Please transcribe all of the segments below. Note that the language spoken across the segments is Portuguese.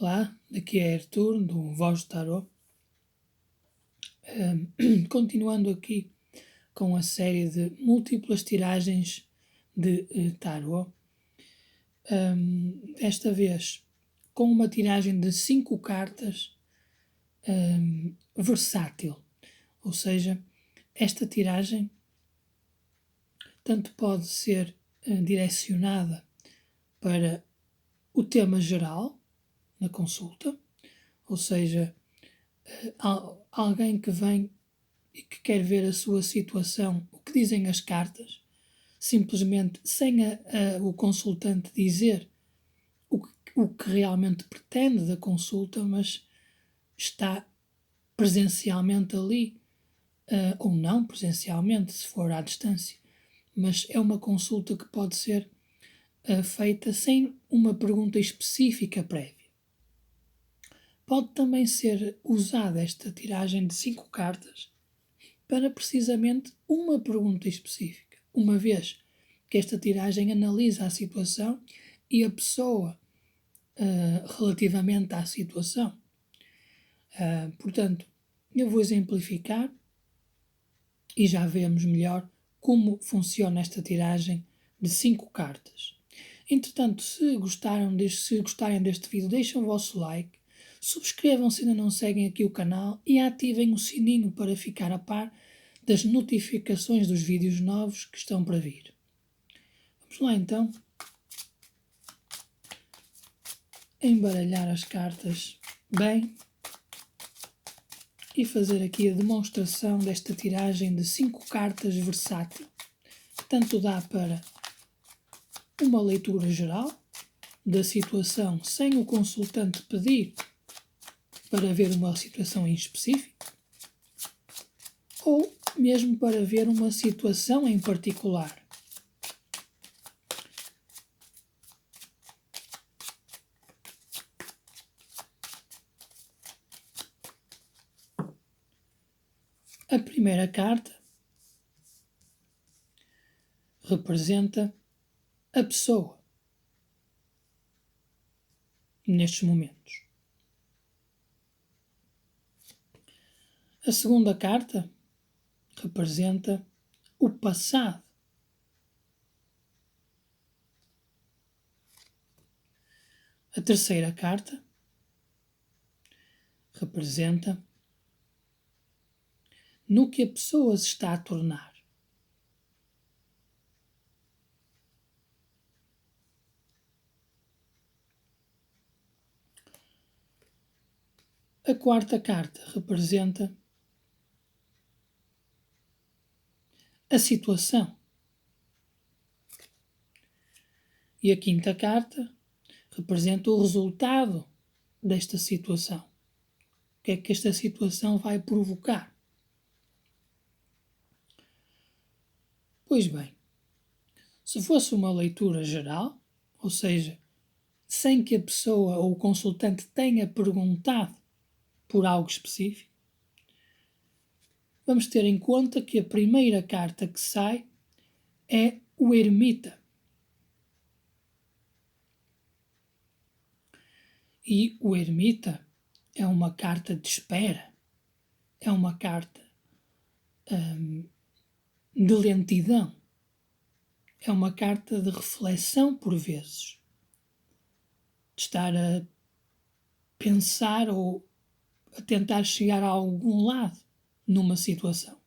Olá, daqui é Artur, do Voz do Tarot. Continuando aqui com a série de múltiplas tiragens de Tarot. Desta vez com uma tiragem de 5 cartas versátil. Ou seja, esta tiragem tanto pode ser direcionada para o tema geral na consulta, ou seja, alguém que vem e que quer ver a sua situação, o que dizem as cartas, simplesmente sem o consultante dizer o que realmente pretende da consulta, mas está presencialmente ali, ou não presencialmente, se for à distância. Mas é uma consulta que pode ser feita sem uma pergunta específica prévia. Pode também ser usada esta tiragem de 5 cartas para precisamente uma pergunta específica, uma vez que esta tiragem analisa a situação e a pessoa relativamente à situação. Portanto, eu vou exemplificar e já vemos melhor como funciona esta tiragem de 5 cartas. Entretanto, se gostarem deste vídeo, deixem o vosso like, subscrevam se ainda não seguem aqui o canal e ativem o sininho para ficar a par das notificações dos vídeos novos que estão para vir. Vamos lá então embaralhar as cartas bem e fazer aqui a demonstração desta tiragem de 5 cartas versátil. Tanto dá para uma leitura geral da situação sem o consultante pedir para ver uma situação em específico, ou mesmo para ver uma situação em particular. A primeira carta representa a pessoa nestes momentos. A segunda carta representa o passado. A terceira carta representa no que a pessoa se está a tornar. A quarta carta representa a situação. E a quinta carta representa o resultado desta situação. O que é que esta situação vai provocar? Pois bem, se fosse uma leitura geral, ou seja, sem que a pessoa ou o consultante tenha perguntado por algo específico, vamos ter em conta que a primeira carta que sai é o ermita. E o ermita é uma carta de espera, é uma carta de lentidão, é uma carta de reflexão por vezes, de estar a pensar ou a tentar chegar a algum lado numa situação.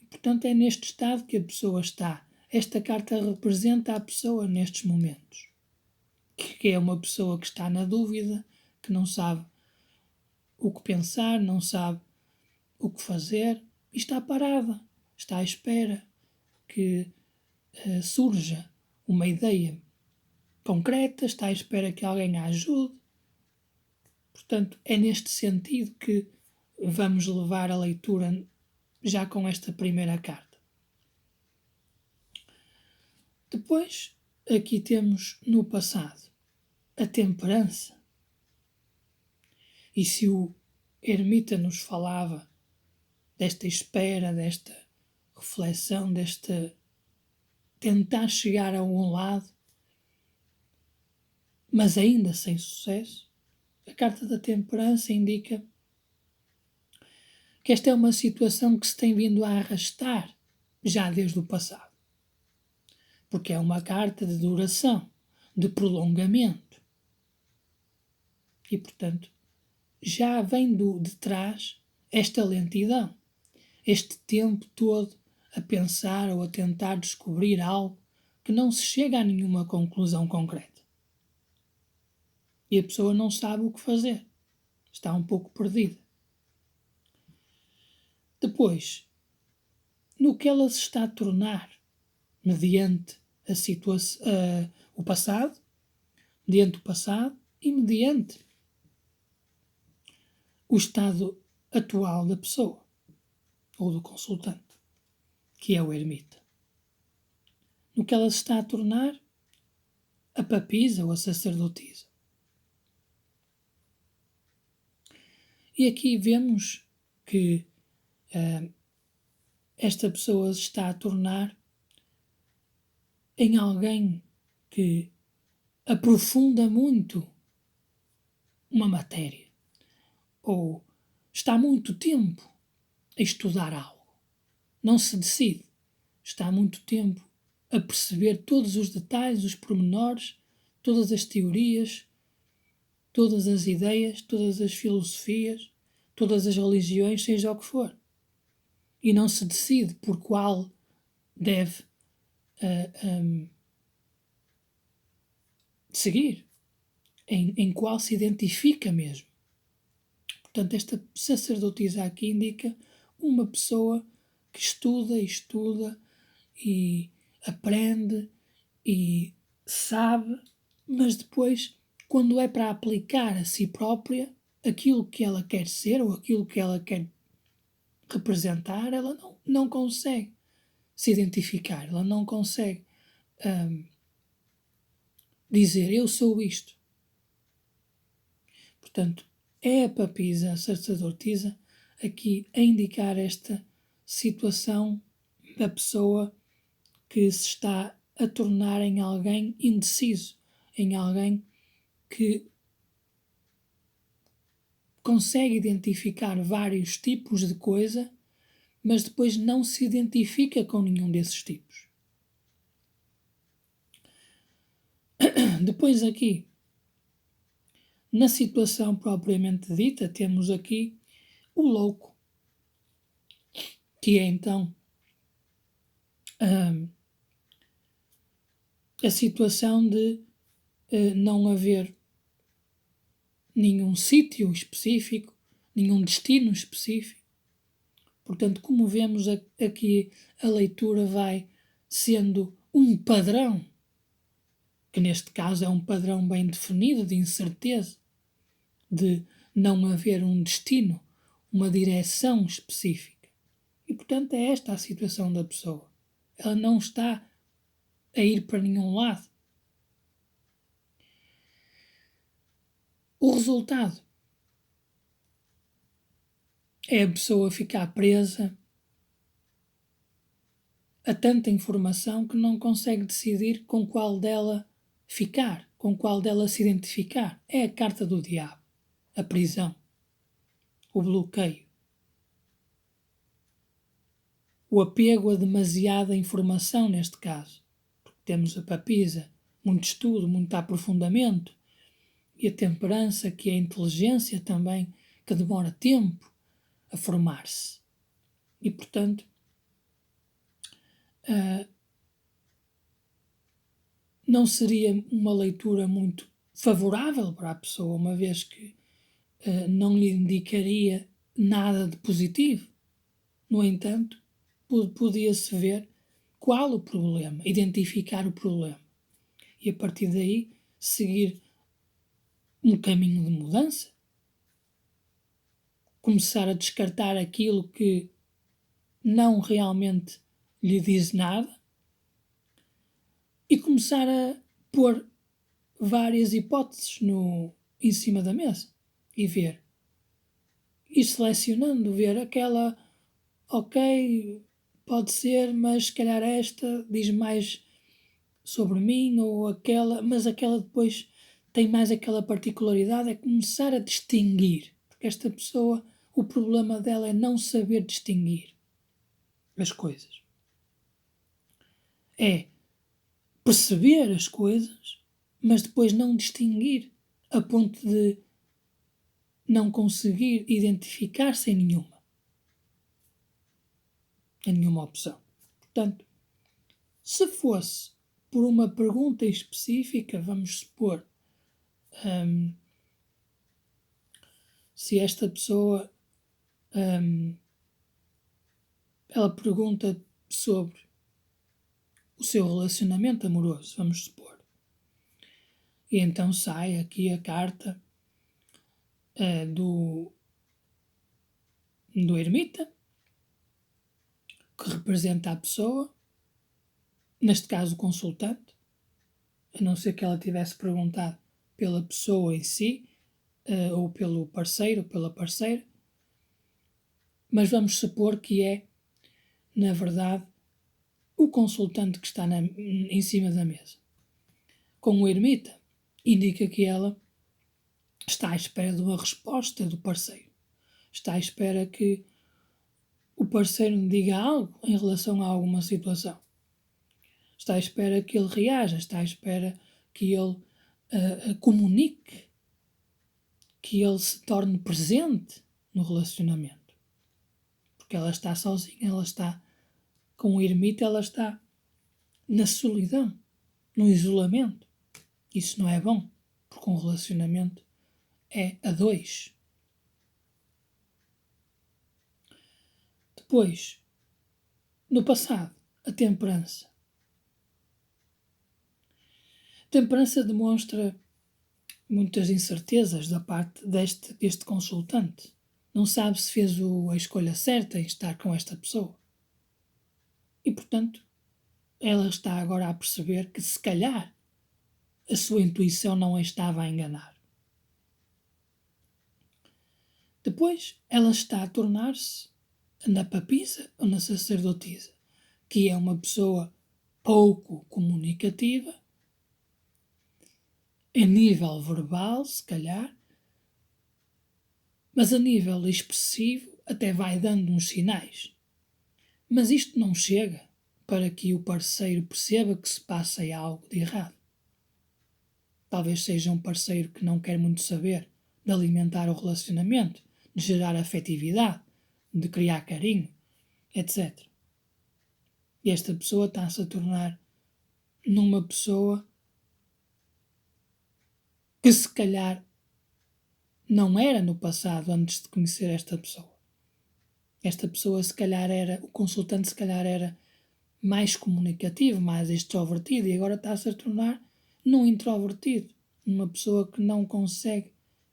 E, portanto, é neste estado que a pessoa está. Esta carta representa a pessoa nestes momentos, que é uma pessoa que está na dúvida, que não sabe o que pensar, não sabe o que fazer e está parada, está à espera que surja uma ideia concreta, está à espera que alguém a ajude. Portanto, é neste sentido que vamos levar a leitura já com esta primeira carta. Depois, aqui temos no passado a temperança. E se o ermita nos falava desta espera, desta reflexão, desta tentar chegar a um lado, mas ainda sem sucesso, A carta da temperança indica que esta é uma situação que se tem vindo a arrastar já desde o passado, porque é uma carta de duração, de prolongamento. E, portanto, já vem de trás esta lentidão, este tempo todo a pensar ou a tentar descobrir algo que não se chega a nenhuma conclusão concreta. E a pessoa não sabe o que fazer, está um pouco perdida. Depois, no que ela se está a tornar mediante a situação, o passado, mediante o passado e mediante o estado atual da pessoa ou do consultante, que é o ermita. No que ela se está a tornar a papisa ou a sacerdotisa. E aqui vemos que esta pessoa se está a tornar em alguém que aprofunda muito uma matéria ou está muito tempo a estudar algo. Não se decide. Está muito tempo a perceber todos os detalhes, os pormenores, todas as teorias, todas as ideias, todas as filosofias, todas as religiões, seja o que for. E não se decide por qual deve seguir, em qual se identifica mesmo. Portanto, esta sacerdotisa aqui indica uma pessoa que estuda e aprende e sabe, mas depois, quando é para aplicar a si própria aquilo que ela quer ser ou aquilo que ela quer representar, ela não consegue se identificar, ela não consegue dizer eu sou isto. Portanto, é a papisa, a sacerdotisa, aqui a indicar esta situação da pessoa que se está a tornar em alguém indeciso, em alguém que consegue identificar vários tipos de coisa, mas depois não se identifica com nenhum desses tipos. Depois aqui, na situação propriamente dita, temos aqui o louco, que é então a situação de não haver nenhum sítio específico, nenhum destino específico. Portanto, como vemos aqui, a leitura vai sendo um padrão, que neste caso é um padrão bem definido de incerteza, de não haver um destino, uma direção específica. E, portanto, é esta a situação da pessoa. Ela não está a ir para nenhum lado. O resultado é a pessoa ficar presa a tanta informação que não consegue decidir com qual dela ficar, com qual dela se identificar. É a carta do diabo, a prisão, o bloqueio, o apego a demasiada informação neste caso, porque temos a papisa, muito estudo, muito aprofundamento, e a temperança, que é a inteligência também, que demora tempo a formar-se. E, portanto, não seria uma leitura muito favorável para a pessoa, uma vez que não lhe indicaria nada de positivo. No entanto, podia-se ver qual o problema, identificar o problema e a partir daí seguir um caminho de mudança, começar a descartar aquilo que não realmente lhe diz nada e começar a pôr várias hipóteses em cima da mesa e ver. Ir selecionando, ver aquela, ok, pode ser, mas se calhar esta diz mais sobre mim, ou aquela, mas aquela depois tem mais aquela particularidade, é começar a distinguir. Porque esta pessoa, o problema dela é não saber distinguir as coisas. É perceber as coisas, mas depois não distinguir, a ponto de não conseguir identificar-se em nenhuma opção. Portanto, se fosse por uma pergunta específica, vamos supor, se esta pessoa ela pergunta sobre o seu relacionamento amoroso, vamos supor, e então sai aqui a carta do ermita, que representa a pessoa, neste caso o consultante, a não ser que ela tivesse perguntado pela pessoa em si, ou pelo parceiro, ou pela parceira, mas vamos supor que é, na verdade, o consultante que está em cima da mesa. Com o ermita, indica que ela está à espera de uma resposta do parceiro. Está à espera que o parceiro lhe diga algo em relação a alguma situação. Está à espera que ele reaja, está à espera que ele comunique, que ele se torne presente no relacionamento. Porque ela está sozinha, ela está com o ermita, ela está na solidão, no isolamento. Isso não é bom, porque um relacionamento é a dois. Depois, no passado, a temperança. A temperança demonstra muitas incertezas da parte deste consultante. Não sabe se fez a escolha certa em estar com esta pessoa. E, portanto, ela está agora a perceber que, se calhar, a sua intuição não a estava a enganar. Depois, ela está a tornar-se na papisa ou na sacerdotisa, que é uma pessoa pouco comunicativa, a nível verbal, se calhar, mas a nível expressivo até vai dando uns sinais. Mas isto não chega para que o parceiro perceba que se passa aí algo de errado. Talvez seja um parceiro que não quer muito saber de alimentar o relacionamento, de gerar afetividade, de criar carinho, etc. E esta pessoa está-se a tornar numa pessoa que se calhar não era no passado antes de conhecer esta pessoa. Esta pessoa se calhar o consultante se calhar era mais comunicativo, mais extrovertido, e agora está-se a tornar num introvertido, uma pessoa que não consegue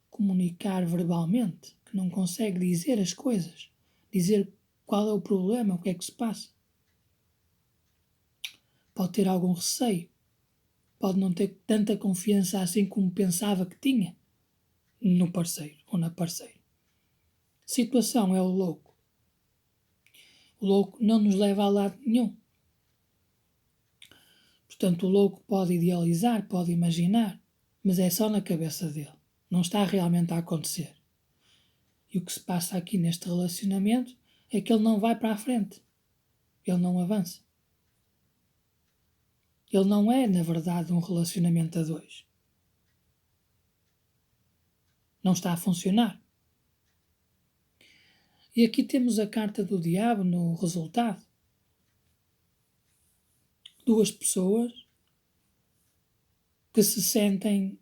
comunicar verbalmente, que não consegue dizer as coisas, dizer qual é o problema, o que é que se passa. Pode ter algum receio, pode não ter tanta confiança assim como pensava que tinha no parceiro ou na parceira. Situação é o louco. O louco não nos leva a lado nenhum. Portanto, o louco pode idealizar, pode imaginar, mas é só na cabeça dele. Não está realmente a acontecer. E o que se passa aqui neste relacionamento é que ele não vai para a frente. Ele não avança. Ele não é, na verdade, um relacionamento a dois. Não está a funcionar. E aqui temos a carta do diabo no resultado. Duas pessoas que se sentem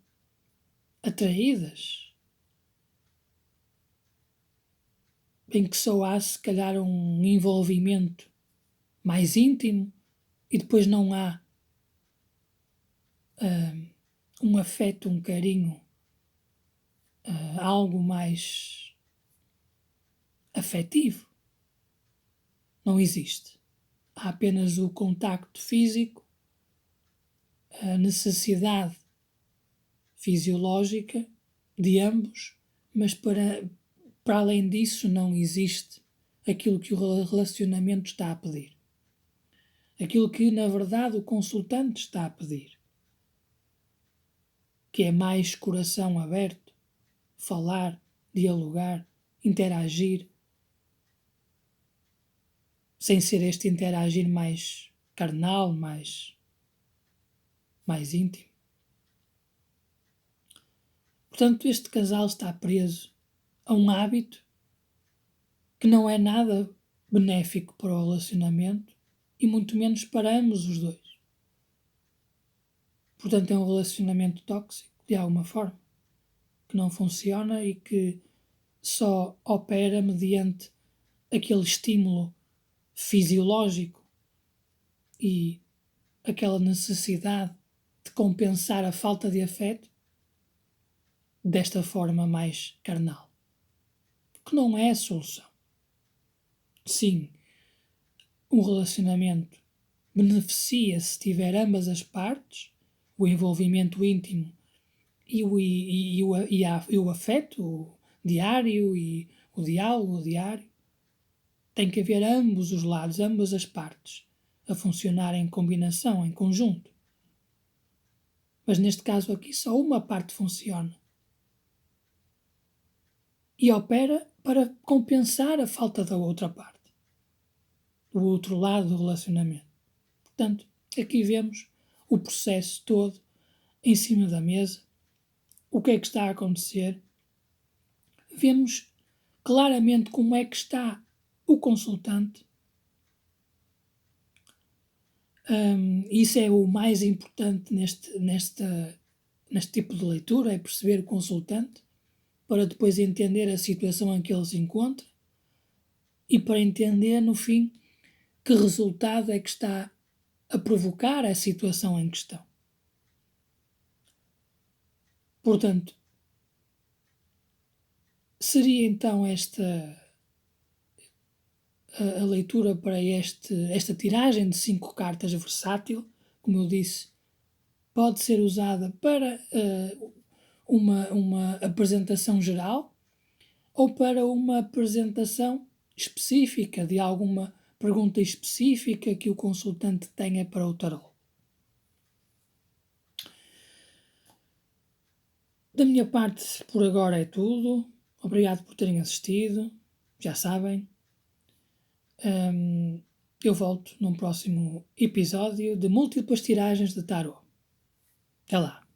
atraídas, em que só há, se calhar, um envolvimento mais íntimo e depois não há um afeto, um carinho, algo mais afetivo. Não existe. Há apenas o contacto físico, a necessidade fisiológica de ambos, mas para além disso não existe aquilo que o relacionamento está a pedir. Aquilo que, na verdade, o consultante está a pedir. que é mais coração aberto, falar, dialogar, interagir, sem ser este interagir mais carnal, mais íntimo. Portanto, este casal está preso a um hábito que não é nada benéfico para o relacionamento e muito menos para ambos os dois. Portanto, é um relacionamento tóxico, de alguma forma, que não funciona e que só opera mediante aquele estímulo fisiológico e aquela necessidade de compensar a falta de afeto desta forma mais carnal, que não é a solução. Sim, um relacionamento beneficia se tiver ambas as partes, o envolvimento íntimo e o afeto diário e o diálogo diário. Tem que haver ambos os lados, ambas as partes, a funcionar em combinação, em conjunto. Mas neste caso aqui só uma parte funciona. E opera para compensar a falta da outra parte, do outro lado do relacionamento. Portanto, aqui vemos o processo todo em cima da mesa, o que é que está a acontecer. Vemos claramente como é que está o consultante. Isso é o mais importante neste tipo de leitura, é perceber o consultante, para depois entender a situação em que ele se encontra e para entender, no fim, que resultado é que está a provocar a situação em questão. Portanto, seria então esta a leitura para esta tiragem de 5 cartas versátil. Como eu disse, pode ser usada para uma apresentação geral ou para uma apresentação específica de alguma pergunta específica que o consultante tenha para o tarot. Da minha parte, por agora é tudo. Obrigado por terem assistido. Já sabem, eu volto num próximo episódio de múltiplas tiragens de tarot. Até lá!